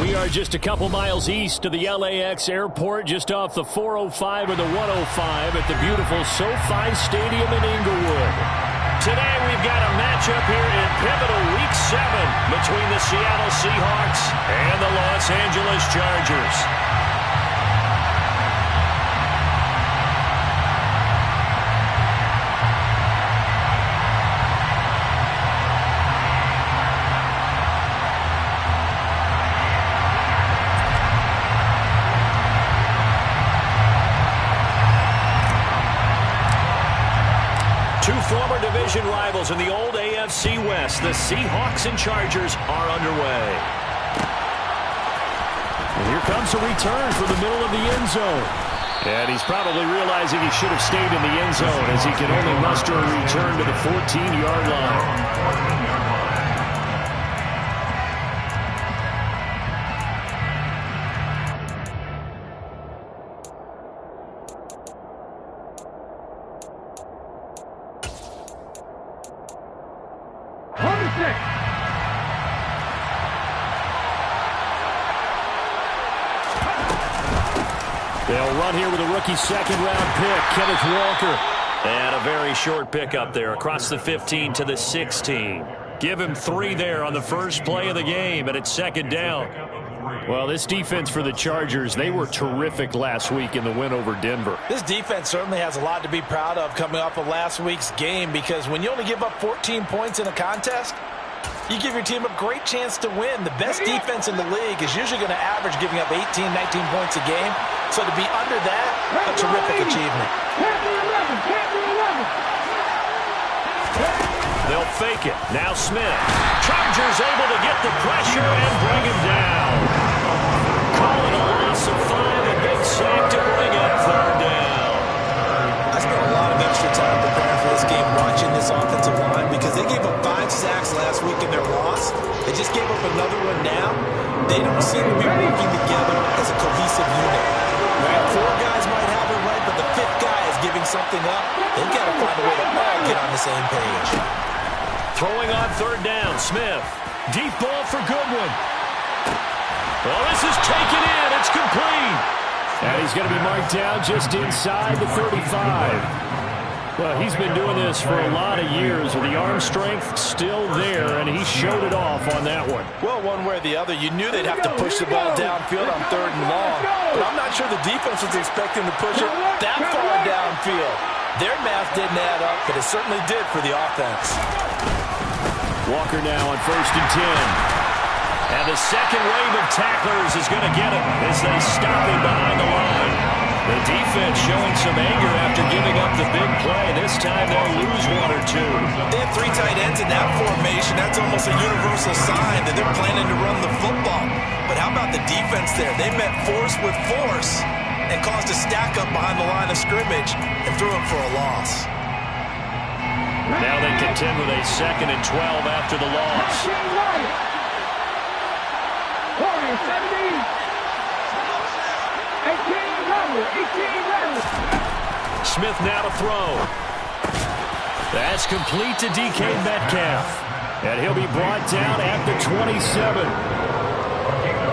We are just a couple miles east of the LAX airport, just off the 405 or the 105 at the beautiful SoFi Stadium in Inglewood. Today we've got a matchup here in pivotal Week 7 between the Seattle Seahawks and the Los Angeles Chargers. Two former division rivals in the old AFC West, the Seahawks and Chargers, are underway. And here comes a return from the middle of the end zone. And he's probably realizing he should have stayed in the end zone as he can only muster a return to the 14-yard line. They'll run here with a rookie second-round pick, Kenneth Walker. And a very short pick up there across the 15 to the 16. Give him 3 there on the first play of the game, and it's second down. Well, this defense for the Chargers, they were terrific last week in the win over Denver. This defense certainly has a lot to be proud of coming off of last week's game, because when you only give up 14 points in a contest, you give your team a great chance to win. The best defense in the league is usually going to average giving up 18, 19 points a game. So to be under that, a terrific achievement. They'll fake it. Now Smith. Chargers able to get the pressure and bring him down. Call it a loss of 5, a big sack to bring it third down. I spent a lot of extra time preparing for this game watching this offensive line because they gave up 5 sacks last week in their loss. They just gave up another one now. They don't seem to be working together as a cohesive unit. Right? 4 guys might have it right, but the 5th guy is giving something up. They've got to find a way to all get on the same page. Throwing on third down, Smith. Deep ball for Goodwin. Well, this is taken in. It's complete. And he's going to be marked down just inside the 35. Well, he's been doing this for a lot of years with the arm strength still there, and he showed it off on that one. Well, one way or the other, you knew they'd have to push the ball downfield on 3rd and long, but I'm not sure the defense was expecting to push it that far downfield. Their math didn't add up, but it certainly did for the offense. Walker now on 1st and 10. And the second wave of tacklers is going to get him as they stop him behind the line. The defense showing some anger after giving up the big play. This time they'll lose 1 or 2. They have 3 tight ends in that formation. That's almost a universal sign that they're planning to run the football. But how about the defense there? They met force with force and caused a stack up behind the line of scrimmage and threw it for a loss. Now they contend with a 2nd and 12 after the loss. Smith now to throw. That's complete to DK Metcalf. And he'll be brought down at the 27.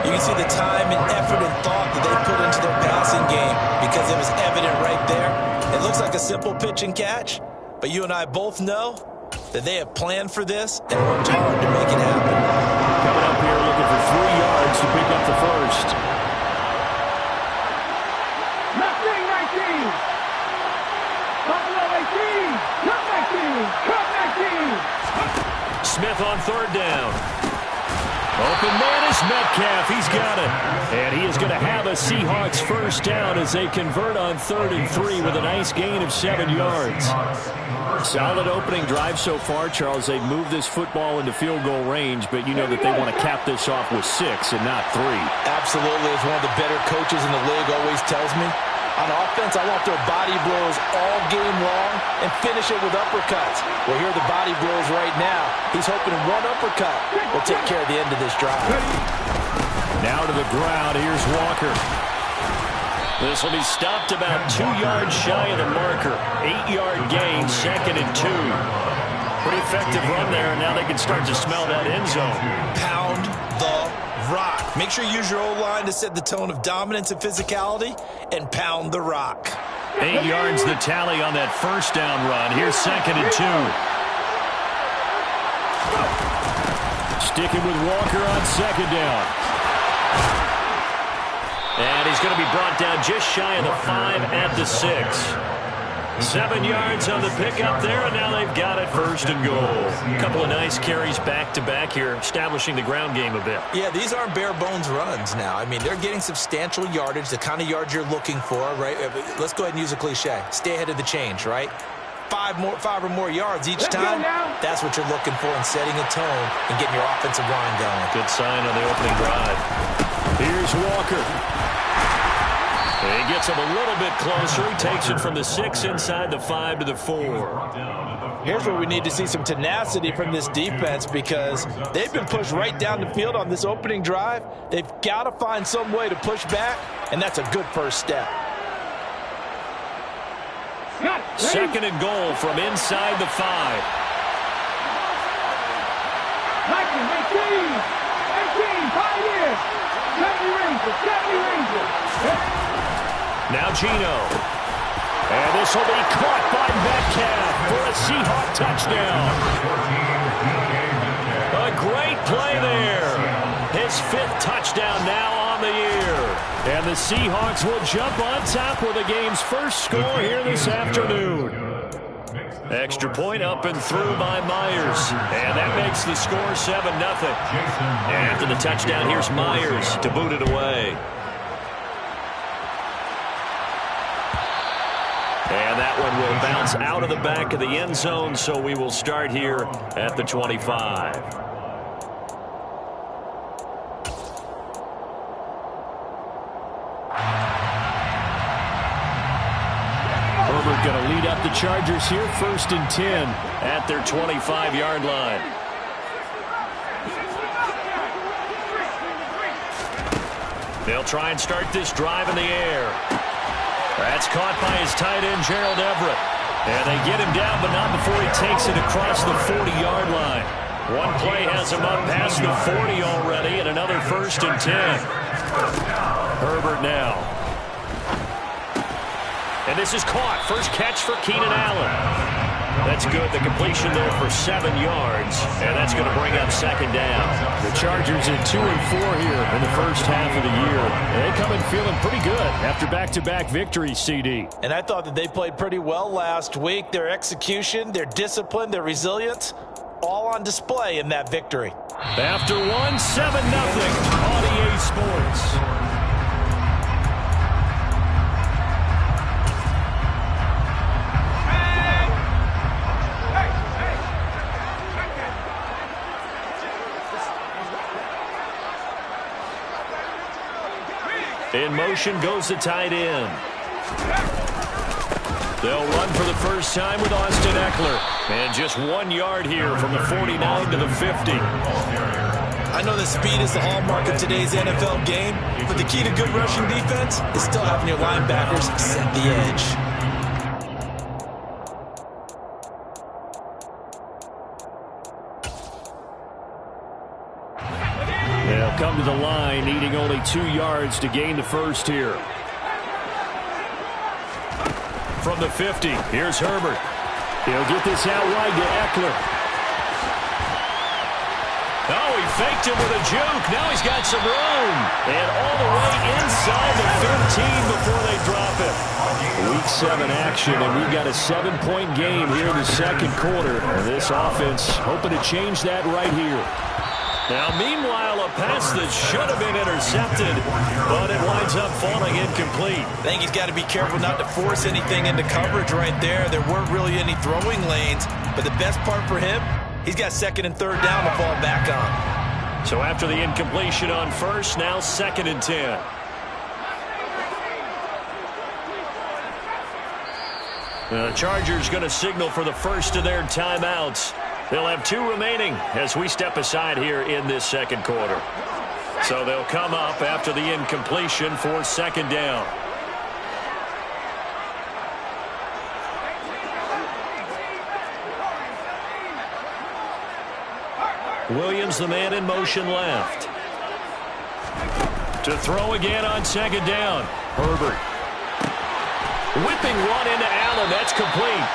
You can see the time and effort and thought that they put into their passing game because it was evident right there. It looks like a simple pitch and catch, but you and I both know that they have planned for this and worked hard to make it happen. Coming up here looking for 3 yards to pick up the first. Smith on 3rd down. Open man is Metcalf. He's got it. And he is going to have a Seahawks first down as they convert on 3rd and 3 with a nice gain of 7 yards. Solid opening drive so far, Charles. They've moved this football into field goal range, but you know that they want to cap this off with 6 and not 3. Absolutely. As one of the better coaches in the league always tells me, on offense, I want their body blows all game long and finish it with uppercuts. Well, here are the body blows right now. He's hoping one uppercut will take care of the end of this drive. Now to the ground. Here's Walker. This will be stopped about 2 yards shy of the marker. 8-yard gain, 2nd and 2. Pretty effective run there, and now they can start to smell that end zone. Pound the rock. Make sure you use your O-line to set the tone of dominance and physicality, and pound the rock. 8 yards the tally on that first down run. Here's 2nd and 2. Sticking with Walker on 2nd down. And he's going to be brought down just shy of the 5 at the 6. 7 yards on the pickup there, and now they've got it 1st and goal. A couple of nice carries back-to-back here, establishing the ground game a bit. Yeah, these aren't bare-bones runs now. I mean, they're getting substantial yardage, the kind of yards you're looking for, right? Let's go ahead and use a cliche. Stay ahead of the change, right? 5 or more yards each time. That's what you're looking for in setting a tone and getting your offensive line going. Good sign on the opening drive. Here's Walker. He gets him a little bit closer. He takes it from the 6 inside the 5 to the 4. Here's where we need to see some tenacity from this defense, because they've been pushed right down the field on this opening drive. They've got to find some way to push back, and that's a good first step. 2nd and goal from inside the 5. 18, Now Gino. And this will be caught by Metcalf for a Seahawk touchdown. A great play there. His 5th touchdown now on the year. And the Seahawks will jump on top with the game's first score here this afternoon. Extra point up and through by Myers. And that makes the score 7-0. After the touchdown, here's Myers to boot it away. And that one will bounce out of the back of the end zone, so we will start here at the 25. Herbert going to lead up the Chargers here, 1st and 10 at their 25-yard line. They'll try and start this drive in the air. That's caught by his tight end, Gerald Everett. And they get him down, but not before he takes it across the 40-yard line. One play has him up past the 40 already, and another 1st and 10. Herbert now. And this is caught. First catch for Keenan Allen. That's good. The completion there for 7 yards, and that's going to bring up 2nd down. The Chargers at 2-4 here in the first half of the year. And they come in feeling pretty good after back-to-back victories, CD. And I thought that they played pretty well last week. Their execution, their discipline, their resilience, all on display in that victory. After 1, 7-0 on EA Sports. In motion goes the tight end. They'll run for the first time with Austin Eckler. And just 1 yard here from the 49 to the 50. I know that speed is the hallmark of today's NFL game, but the key to good rushing defense is still having your linebackers set the edge. They'll come to the line, needing only 2 yards to gain the first here. From the 50, here's Herbert. He'll get this out wide to Eckler. Oh, he faked him with a juke. Now he's got some room. And all the way inside the 15 before they drop it. Week 7 action, and we've got a 7-point game here in the second quarter. And this offense hoping to change that right here. Now, meanwhile, a pass that should have been intercepted, but it winds up falling incomplete. I think he's got to be careful not to force anything into coverage right there. There weren't really any throwing lanes, but the best part for him, he's got 2nd and 3rd down to fall back on. So after the incompletion on first, now 2nd and 10. The Chargers going to signal for the first of their timeouts. They'll have 2 remaining as we step aside here in this second quarter. So they'll come up after the incompletion for 2nd down. Williams, the man in motion left. To throw again on second down. Herbert. Whipping one into Allen. That's complete.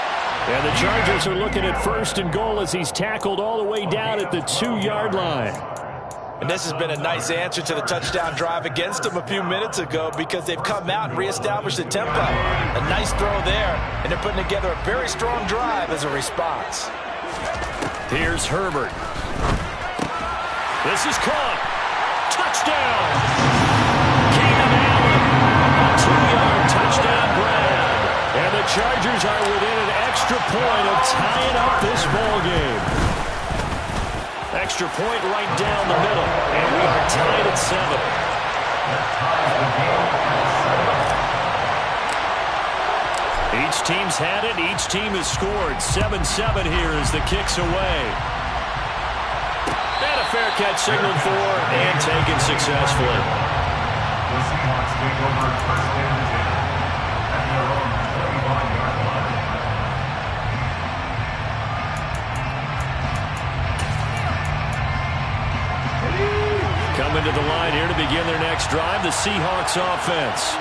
And the Chargers are looking at 1st and goal as he's tackled all the way down at the 2-yard line. And this has been a nice answer to the touchdown drive against them a few minutes ago because they've come out and reestablished the tempo. A nice throw there, and they're putting together a very strong drive as a response. Here's Herbert. This is caught. Touchdown! Keenan Allen. A 2-yard touchdown grab. And the Chargers are within an extra point of tying up this ball game. Extra point right down the middle, and we are tied at 7. Each team's had it. Each team has scored. 7-7 here as the kick's away. And a fair catch signaled for and taken successfully. The Seahawks take over 1st and 10 at their own 35-yard line. Coming to the line here to begin their next drive, the Seahawks offense.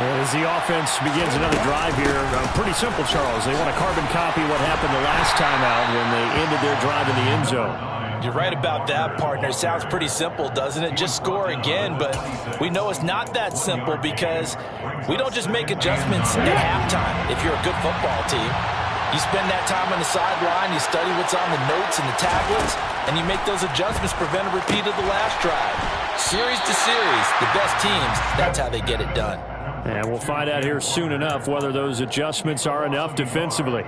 As the offense begins another drive here, pretty simple, Charles. They want to carbon copy what happened the last time out when they ended their drive in the end zone. You're right about that, partner. It sounds pretty simple, doesn't it? Just score again, but we know it's not that simple because we don't just make adjustments at halftime if you're a good football team. You spend that time on the sideline, you study what's on the notes and the tablets, and you make those adjustments, prevent a repeat of the last drive. Series to series, the best teams, that's how they get it done. And we'll find out here soon enough whether those adjustments are enough defensively.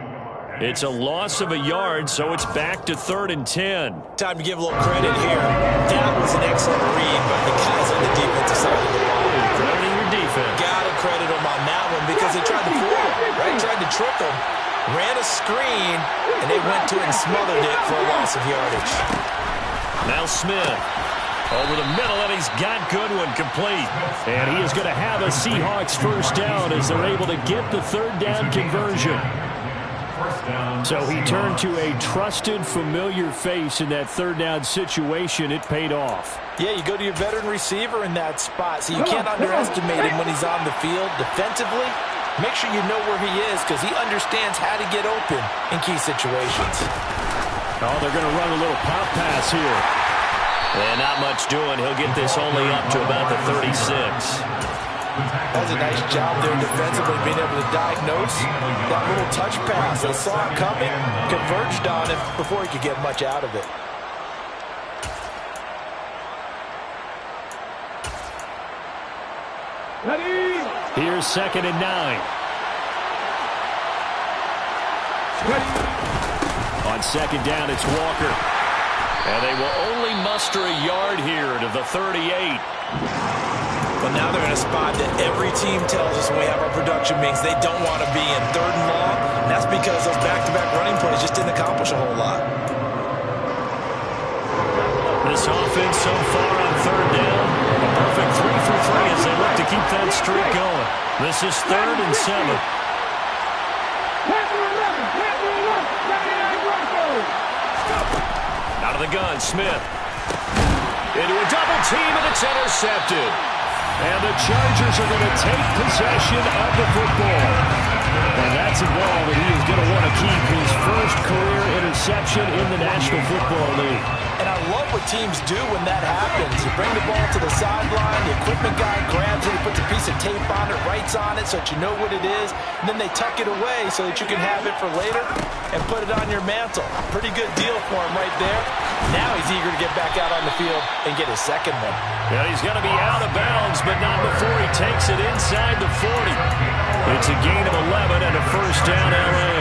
It's a loss of a yard, so it's back to 3rd and 10. Time to give a little credit here. That was an excellent read by the guys on the defensive side of the ball. Crediting your defense. Gotta credit them on that one because they tried to fool him, right? Tried to trick him. Ran a screen, and they went to it and smothered it for a loss of yardage. Now Smith. Over the middle, and he's got Goodwin complete. And he is going to have a Seahawks 1st down as they're able to get the 3rd down conversion. So he turned to a trusted, familiar face in that 3rd down situation. It paid off. Yeah, you go to your veteran receiver in that spot, so you can't underestimate him when he's on the field. Defensively, make sure you know where he is because he understands how to get open in key situations. Oh, they're going to run a little pop pass here. And not much doing. He'll get this only up to about the 36. That's a nice job there defensively, being able to diagnose that little touch pass. They saw it coming, converged on him before he could get much out of it. Here's 2nd and 9. On 2nd down, it's Walker. And they will only muster a yard here to the 38. But now they're in a spot that every team tells us when we have our production meetings they don't want to be in, 3rd and long. And that's because those back-to-back running plays just didn't accomplish a whole lot. This offense so far on 3rd down, a perfect 3 for 3 as they look to keep that streak going. This is 3rd and 7. Out of the gun, Smith. Into a double team, and it's intercepted. And the Chargers are going to take possession of the football. And that's a ball that he is going to want to keep his first career interception in the National Football League. And I love what teams do when that happens. You bring the ball to the sideline, the equipment guy grabs it, he puts a piece of tape on it, writes on it so that you know what it is, and then they tuck it away so that you can have it for later and put it on your mantle. Pretty good deal for him right there. Now he's eager to get back out on the field and get his 2nd one. Yeah, he's going to be out of bounds, but not before he takes it inside the 40. It's a gain of 11 and a 1st down L.A.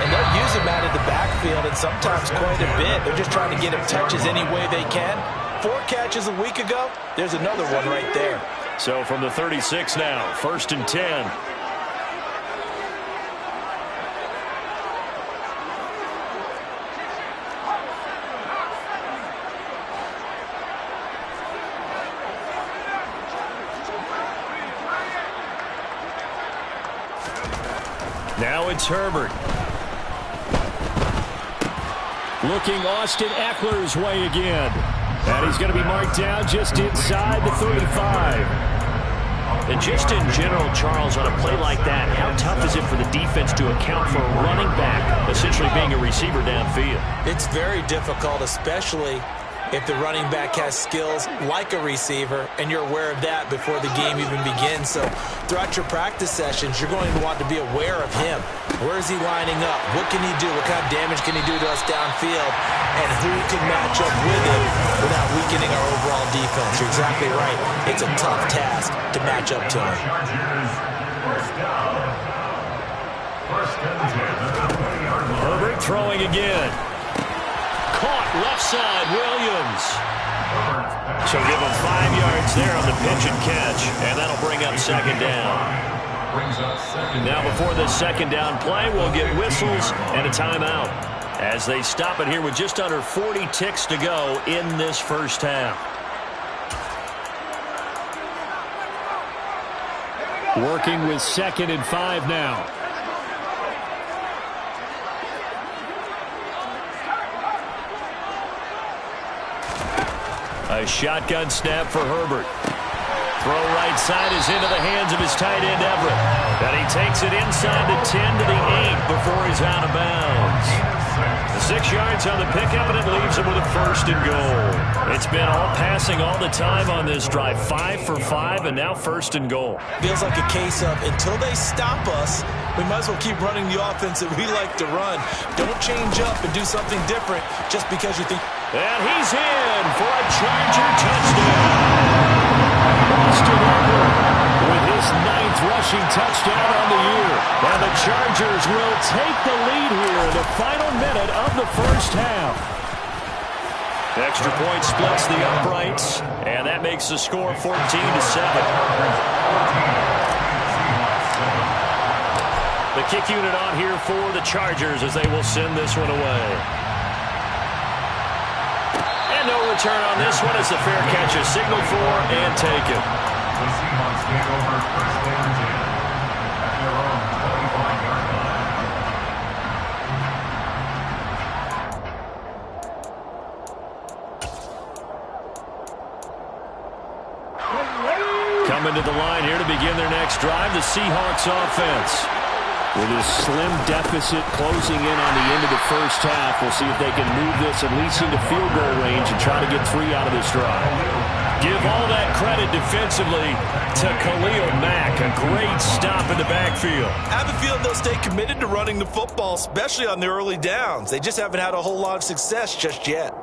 And they'll use him out of the backfield and sometimes quite a bit. They're just trying to get him touches any way they can. 4 catches a week ago. There's another one right there. So from the 36 now, 1st and 10. Now it's Herbert. Looking Austin Eckler's way again. And he's going to be marked down just inside the 35. And just in general, Charles, on a play like that, how tough is it for the defense to account for a running back essentially being a receiver downfield? It's very difficult, especially if the running back has skills like a receiver, and you're aware of that before the game even begins. So throughout your practice sessions, you're going to want to be aware of him. Where is he lining up? What can he do? What kind of damage can he do to us downfield? And who can match up with him without weakening our overall defense? You're exactly right. It's a tough task to match up to him. Herbert throwing again. Caught left side, Williams. So give him 5 yards there on the pitch and catch, and that'll bring up second down. Now before the second down play, we'll get whistles and a timeout as they stop it here with just under 40 ticks to go in this first half. Working with 2nd and 5 now. A shotgun snap for Herbert. Throw right side is into the hands of his tight end, Everett. And he takes it inside the 10 to the 8 before he's out of bounds. The 6 yards on the pickup, and it leaves him with a 1st and goal. It's been all passing all the time on this drive. 5 for 5, and now 1st and goal. Feels like a case of until they stop us, we might as well keep running the offense that we like to run. Don't change up and do something different just because you think. And he's in for a Charger touchdown. Austin Eckler with his 9th rushing touchdown on the year. And the Chargers will take the lead here in the final minute of the first half. Extra point splits the uprights, and that makes the score 14-7. The kick unit on here for the Chargers as they will send this one away. And no return on this one as the fair catch is signaled for and taken. The Seahawks take over 1st and 10 at their own 25-yard line. Coming to the line here to begin their next drive, the Seahawks offense. With his slim deficit closing in on the end of the first half, we'll see if they can move this at least into field goal range and try to get 3 out of this drive. Give all that credit defensively to Khalil Mack. A great stop in the backfield. I have a feeling they'll stay committed to running the football, especially on the early downs. They just haven't had a whole lot of success just yet.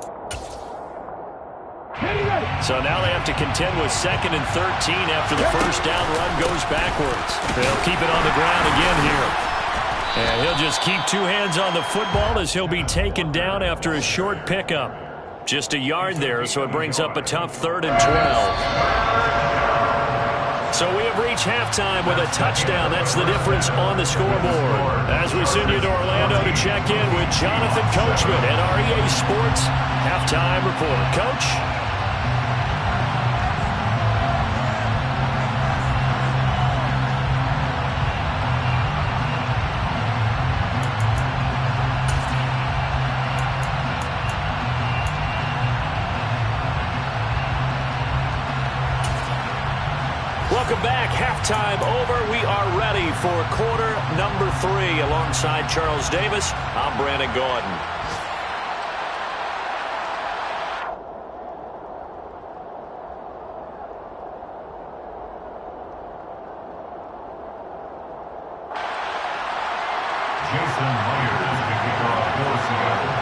So now they have to contend with 2nd and 13 after the first down run goes backwards. They'll keep it on the ground again here. And he'll just keep 2 hands on the football as he'll be taken down after a short pickup. Just a yard there, so it brings up a tough 3rd and 12. So we have reached halftime with a touchdown. That's the difference on the scoreboard. As we send you to Orlando to check in with Jonathan Coachman at our EA Sports Halftime Report. Coach? Welcome back. Halftime over. We are ready for quarter number 3. Alongside Charles Davis, I'm Brandon Gordon.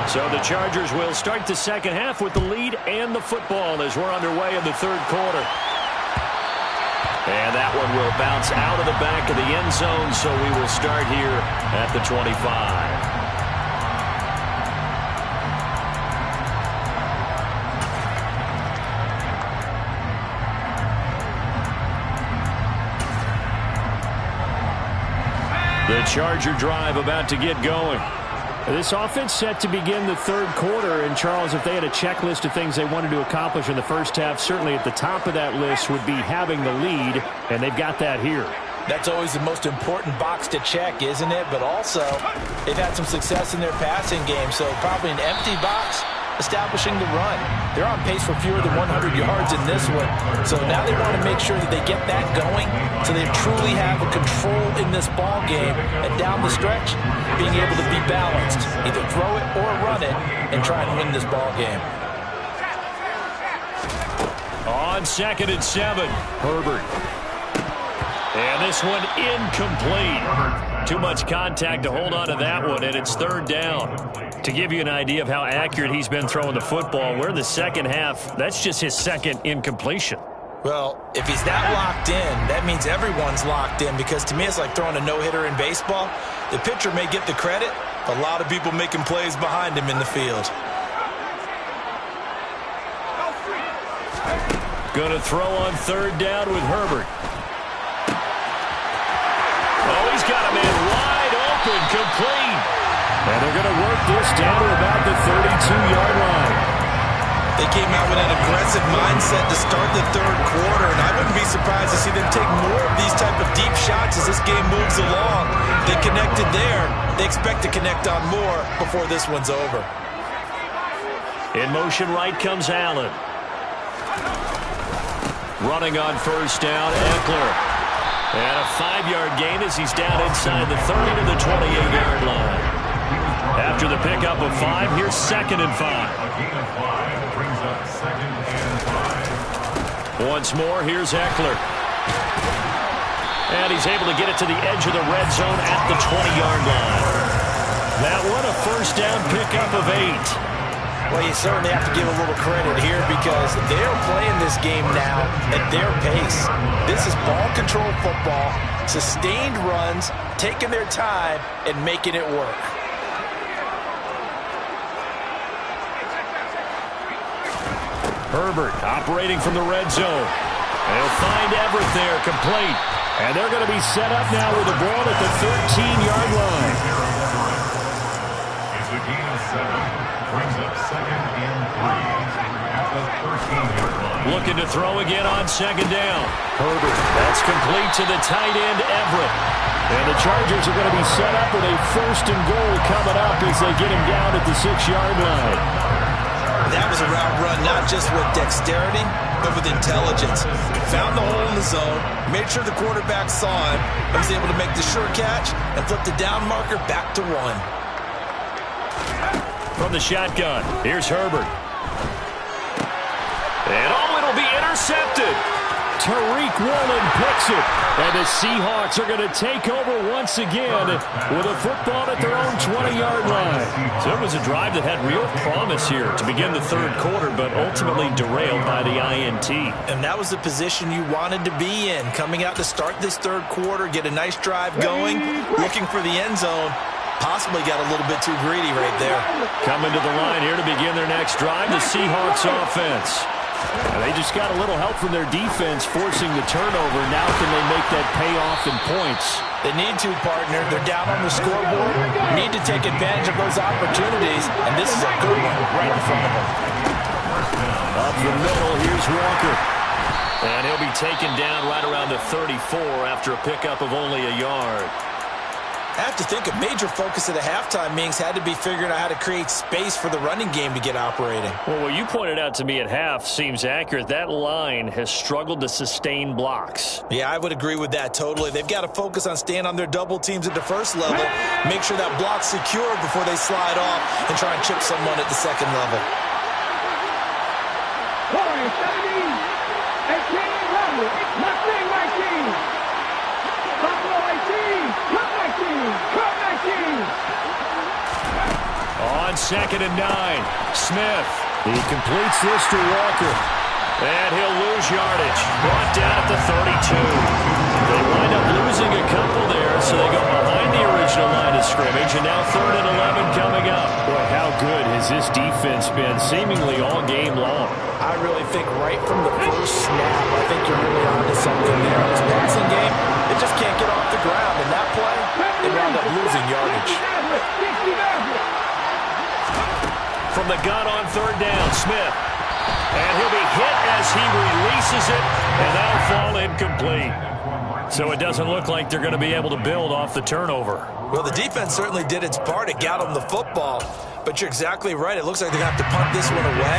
So the Chargers will start the second half with the lead and the football as we're underway in the 3rd quarter. And that one will bounce out of the back of the end zone, so we will start here at the 25. The Charger drive about to get going. This offense set to begin the 3rd quarter, and Charles, if they had a checklist of things they wanted to accomplish in the first half, certainly at the top of that list would be having the lead, and they've got that here. That's always the most important box to check, isn't it? But also, they've had some success in their passing game, so probably an empty box establishing the run. They're on pace for fewer than 100 yards in this one, so now they want to make sure that they get that going so they truly have a control in this ball game, and down the stretch, being able to be balanced, either throw it or run it, and try and win this ball game. On 2nd and 7, Herbert. And this one incomplete. Too much contact to hold on to that one, and it's 3rd down. To give you an idea of how accurate he's been throwing the football, we're in the second half. That's just his 2nd incompletion. Well, if he's that locked in, that means everyone's locked in, because to me it's like throwing a no-hitter in baseball. The pitcher may get the credit, but a lot of people making plays behind him in the field. Going to throw on 3rd down with Herbert. Oh, he's got a man wide open, complete. And they're going to work this down to about the 32-yard line. They came out with an aggressive mindset to start the 3rd quarter, and I wouldn't be surprised to see them take more of these type of deep shots as this game moves along. They connected there. They expect to connect on more before this one's over. In motion right comes Allen. Running on 1st down, Eckler. And a 5-yard gain as he's down inside the 30 to the 28-yard line. After the pickup of 5, here's 2nd and 5. Brings up 2nd and 5. Once more, here's Eckler. And he's able to get it to the edge of the red zone at the 20-yard line. That one, a 1st down pickup of 8. Well, you certainly have to give a little credit here because they're playing this game now at their pace. This is ball control football, sustained runs, taking their time, and making it work. Herbert operating from the red zone. They'll find Everett there, complete. And they're going to be set up now with the ball at the 13-yard line. It's a gain of 7. Brings up 2nd and 3 at the 13-yard line. Looking to throw again on 2nd down. Herbert, that's complete to the tight end, Everett. And the Chargers are going to be set up with a 1st and goal coming up as they get him down at the 6-yard line. That was a route run not just with dexterity, but with intelligence. Found the hole in the zone, made sure the quarterback saw him, and was able to make the sure catch and flip the down marker back to 1. From the shotgun, here's Herbert. And oh, it'll be intercepted. Tariq Woolen picks it. And the Seahawks are going to take over once again with a football at their own 20-yard line. So it was a drive that had real promise here to begin the 3rd quarter, but ultimately derailed by the INT. And that was the position you wanted to be in, coming out to start this 3rd quarter, get a nice drive going, looking for the end zone. Possibly got a little bit too greedy right there. Coming to the line here to begin their next drive, the Seahawks offense. And they just got a little help from their defense forcing the turnover. Now can they make that pay off in points? They need to, partner. They're down on the scoreboard. Need to take advantage of those opportunities, and this is a good one right in front of them. Up the middle, here's Walker. And he'll be taken down right around the 34 after a pickup of only a yard. I have to think a major focus of the halftime meetings had to be figuring out how to create space for the running game to get operating. Well, what you pointed out to me at half seems accurate. That line has struggled to sustain blocks. Yeah, I would agree with that totally. They've got to focus on staying on their double teams at the 1st level, make sure that block's secure before they slide off and try and chip someone at the 2nd level. On 2nd and 9, Smith. He completes this to Walker. And he'll lose yardage. Brought down at the 32. They wind up losing a couple there, so they go behind the original line of scrimmage, and now 3rd and 11 coming up. Boy, how good has this defense been seemingly all game long? I really think right from the first snap, I think you're really onto something there. This passing game, it just can't get off the ground. And that play, they wound up losing yardage. From the gun on 3rd down, Smith. And he'll be hit as he releases it, and that'll fall incomplete. So it doesn't look like they're going to be able to build off the turnover. Well, the defense certainly did its part to get them the football. But you're exactly right. It looks like they're going to have to punt this one away.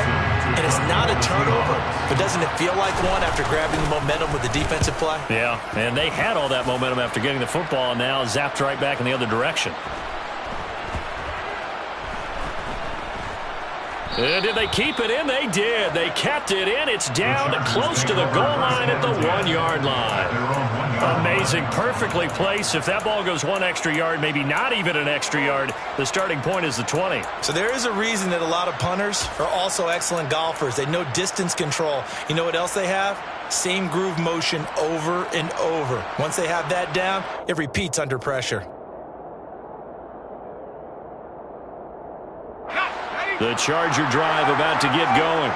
And it's not a turnover, but doesn't it feel like one after grabbing the momentum with the defensive play? Yeah, and they had all that momentum after getting the football, and now zapped right back in the other direction. Did they keep it in? They did. They kept it in. It's down close to the goal line at the 1-yard line. Amazing. Perfectly placed. If that ball goes one extra yard, maybe not even an extra yard, the starting point is the 20. So there is a reason that a lot of punters are also excellent golfers. They know distance control. You know what else they have? Same groove motion over and over. Once they have that down, it repeats under pressure. The Charger drive about to get going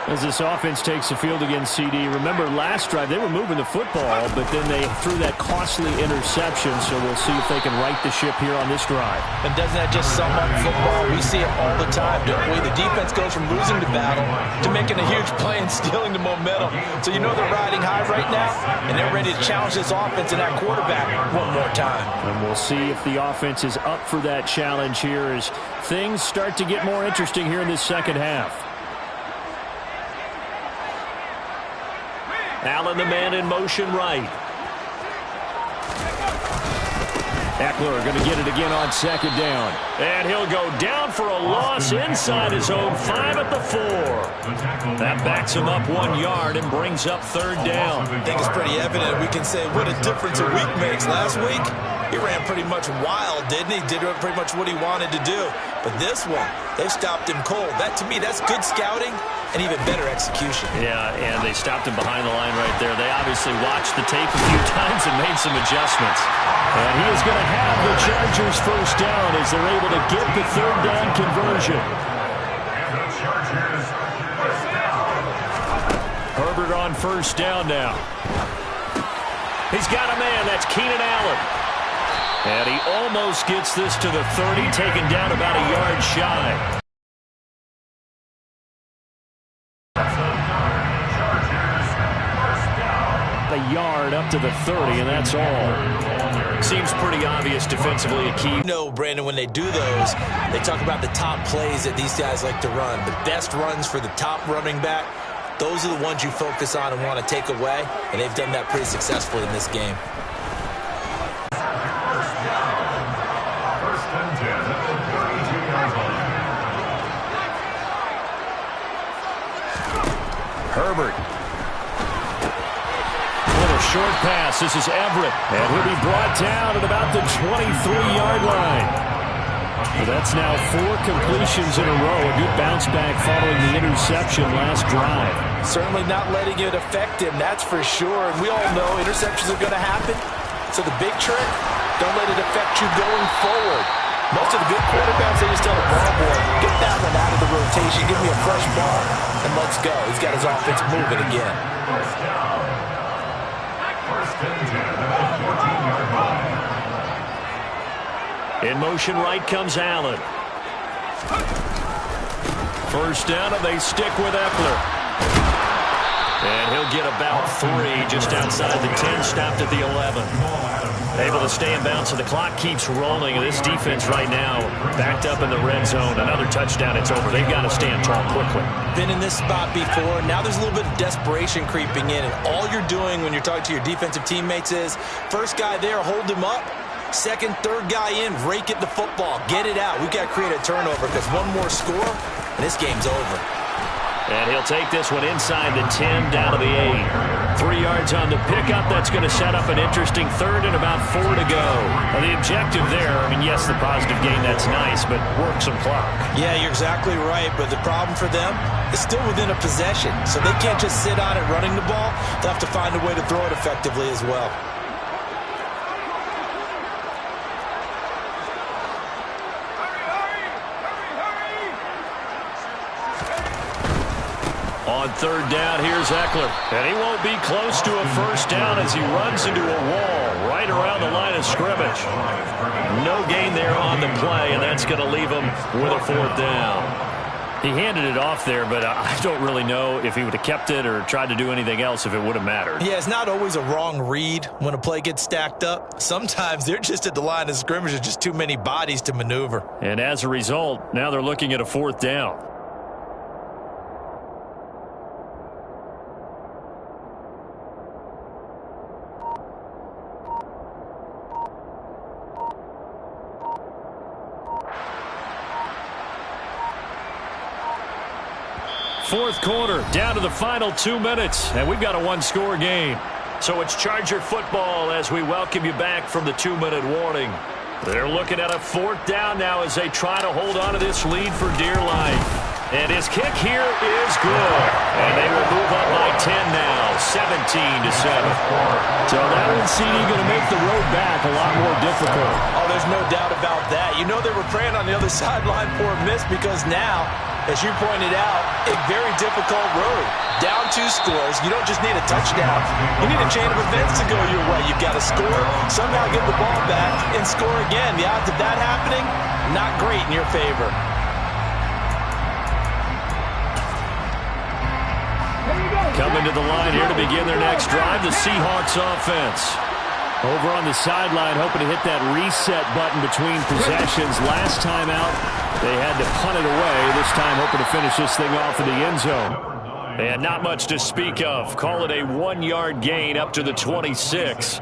as this offense takes the field against CD. Remember, last drive they were moving the football, but then they threw that costly interception, so we'll see if they can right the ship here on this drive. And doesn't that just sum up football? We see it all the time, don't we? The defense goes from losing the battle to making a huge play and stealing the momentum. So you know they're riding high right now, and they're ready to challenge this offense and that quarterback one more time. And we'll see if the offense is up for that challenge here as things start to get more interesting here in this second half. Allen, the man in motion right. Eckler going to get it again on second down. And he'll go down for a loss inside his own 5 at the 4. That backs him up 1 yard and brings up third down. I think it's pretty evident. We can say what a difference a week makes. Last week, he ran pretty much wild, didn't he? Did pretty much what he wanted to do. But this one, they stopped him cold. That, to me, that's good scouting and even better execution. Yeah, and they stopped him behind the line right there. They obviously watched the tape a few times and made some adjustments. And he is going to have the Chargers first down as they're able to get the third down conversion. Herbert on first down now. He's got a man. That's Keenan Allen. And he almost gets this to the 30, taken down about a yard shy. A yard up to the 30, and that's all. Seems pretty obvious defensively a key. You know, Brandon, when they do those, they talk about the top plays that these guys like to run. The best runs for the top running back, those are the ones you focus on and want to take away, and they've done that pretty successfully in this game. Herbert. Little short pass. This is Everett. And he'll be brought down at about the 23-yard line. Well, that's now 4 completions in a row. A good bounce back following the interception last drive. Certainly not letting it affect him, that's for sure. And we all know interceptions are going to happen. So the big trick, don't let it affect you going forward. Most of the good quarterbacks, they just tell the ball boy, get that one out of the rotation, give me a fresh ball, and let's go. He's got his offense moving again. In motion right comes Allen. First down, and they stick with Eckler. And he'll get about 3 just outside the 10, stopped at the 11. Able to stay in bounds, so the clock keeps rolling. And this defense right now backed up in the red zone. Another touchdown, it's over. They've got to stand tall quickly. Been in this spot before. Now there's a little bit of desperation creeping in. And all you're doing when you're talking to your defensive teammates is, first guy there, hold him up. Second, third guy in, rake at the football. Get it out. We've got to create a turnover because one more score, and this game's over. And he'll take this one inside the 10, down to the 8. 3 yards on the pickup. That's going to set up an interesting third and about 4 to go. Now, the objective there, I mean, yes, the positive gain, that's nice, but work some clock. Yeah, you're exactly right, but the problem for them is still within a possession. So they can't just sit on it running the ball. They'll have to find a way to throw it effectively as well. On third down, here's Eckler. And he won't be close to a first down as he runs into a wall right around the line of scrimmage. No gain there on the play, and that's going to leave him with a 4th down. He handed it off there, but I don't really know if he would have kept it or tried to do anything else if it would have mattered. Yeah, it's not always a wrong read when a play gets stacked up. Sometimes they're just at the line of scrimmage. There's just too many bodies to maneuver. And as a result, now they're looking at a 4th down. Fourth quarter, down to the final 2 minutes, and we've got a 1-score game. So it's Charger football as we welcome you back from the 2-minute warning. They're looking at a 4th down now as they try to hold on to this lead for dear life. And his kick here is good. And they will move up by 10 now, 17-7. So that one, CD, going to make the road back a lot more difficult. Oh, there's no doubt about that. You know they were praying on the other sideline for a miss because now, as you pointed out, a very difficult road. Down 2 scores. You don't just need a touchdown. You need a chain of events to go your way. You've got to score, somehow get the ball back, and score again. The odds of that happening, not great in your favor. Coming to the line here to begin their next drive, the Seahawks offense. Over on the sideline, hoping to hit that reset button between possessions. Last time out, they had to punt it away. This time, hoping to finish this thing off in the end zone. And not much to speak of. Call it a 1-yard gain up to the 26.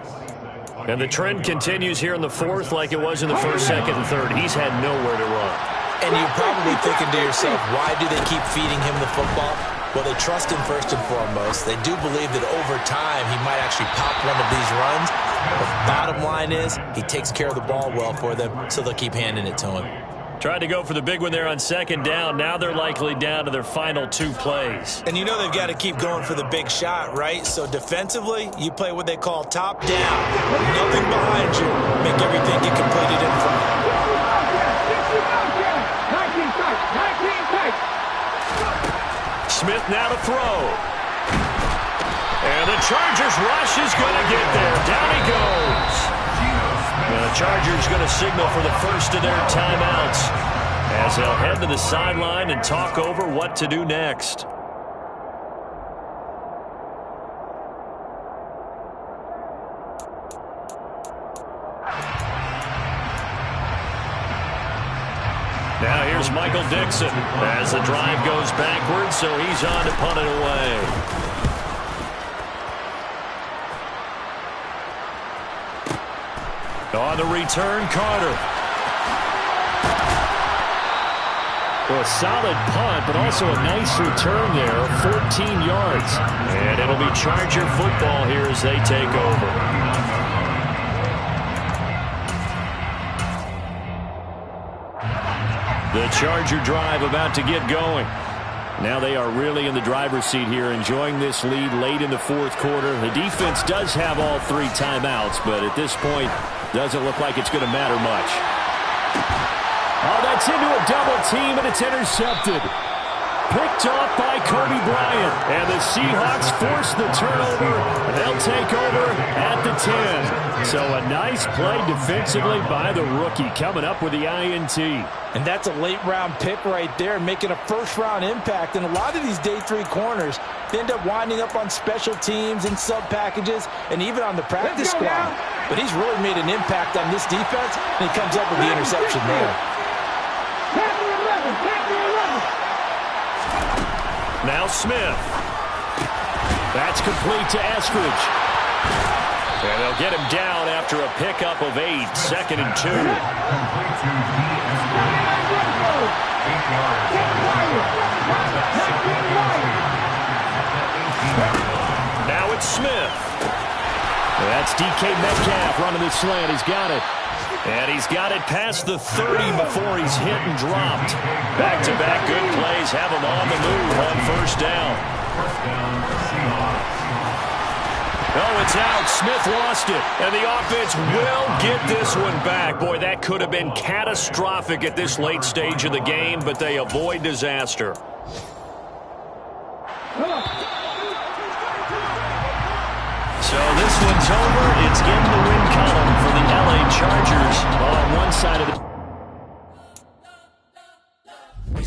And the trend continues here in the 4th like it was in the 1st, 2nd, and 3rd. He's had nowhere to run. And you're probably thinking to yourself, why do they keep feeding him the football? Well, they trust him first and foremost. They do believe that over time he might actually pop one of these runs. But the bottom line is he takes care of the ball well for them, so they'll keep handing it to him. Tried to go for the big one there on 2nd down. Now they're likely down to their final 2 plays. And you know they've got to keep going for the big shot, right? So defensively, you play what they call top down. Nothing behind you. Make everything get completed in front. Smith now to throw. And the Chargers rush is going to get there. Down he goes. And the Chargers going to signal for the first of their timeouts as they'll head to the sideline and talk over what to do next. Now here's Michael Dixon as the drive goes backwards, so he's on to punt it away. On the return, Carter. Well, a solid punt, but also a nice return there, 14 yards. And it'll be Charger football here as they take over. The Charger drive about to get going. Now they are really in the driver's seat here, enjoying this lead late in the 4th quarter. The defense does have all 3 timeouts, but at this point, doesn't look like it's going to matter much. Oh, that's into a double team, and it's intercepted. Picked off by Kobe Bryant. And the Seahawks force the turnover. They'll take over at the 10. So a nice play defensively by the rookie coming up with the INT. And that's a late-round pick right there, making a first-round impact. And a lot of these day 3 corners, they end up winding up on special teams and sub-packages and even on the practice squad. But he's really made an impact on this defense, and he comes up with the interception there. Now Smith. That's complete to Eskridge. And they'll get him down after a pickup of 8, 2nd and 2. Now it's Smith. That's DK Metcalf running the slant. He's got it. And he's got it past the 30 before he's hit and dropped. Back-to-back good plays have him on the move on 1st down. Oh, it's out. Smith lost it. And the offense will get this one back. Boy, that could have been catastrophic at this late stage of the game, but they avoid disaster. So this one's over. It's in the win column for the LA Chargers on one side of the...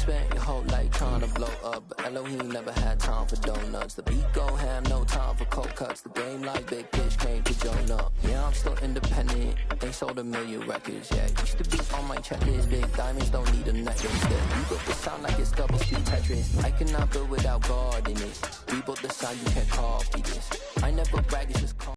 spent your whole life trying to blow up, but Elohim never had time for donuts. The beat go ham, no time for cold cuts. The game like Big Fish came to join up. Yeah, I'm still independent. They sold 1 million records. Yeah, used to be on my checklist. Big diamonds don't need a necklace. Yeah, you built the sound like it's double speed Tetris. I cannot build without God in this. We built the sound, you can't copy this. I never brag, it's just